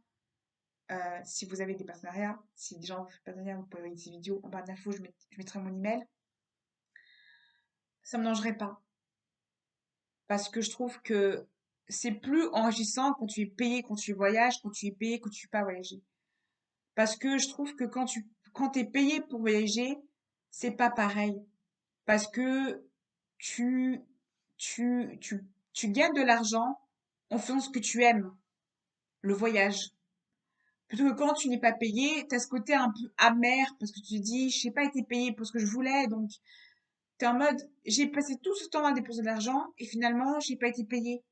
Si vous avez des partenariats, si des gens veulent faire des partenariats, vous pouvez envoyer des vidéos en barre d'infos, je mettrai mon email. Ça me dérangerait pas parce que je trouve que c'est plus enrichissant quand tu es payé, quand tu voyages, quand tu es payé, quand tu ne pas voyager. Parce que je trouve que quand t'es payé pour voyager, c'est pas pareil. Parce que tu, tu, tu, tu gagnes de l'argent en faisant ce que tu aimes, le voyage. Plutôt que quand tu n'es pas payé, t'as ce côté un peu amer parce que tu te dis, je n'ai pas été payé pour ce que je voulais, donc t'es en mode, j'ai passé tout ce temps à dépenser de l'argent et finalement, j'ai pas été payé.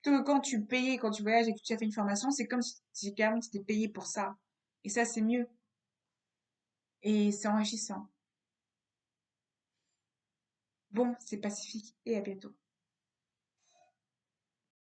Plutôt que quand tu payes, quand tu voyages et que tu as fait une formation, c'est comme si quand même tu étais payé pour ça. Et ça, c'est mieux. Et c'est enrichissant. Bon, c'est pacifique et à bientôt.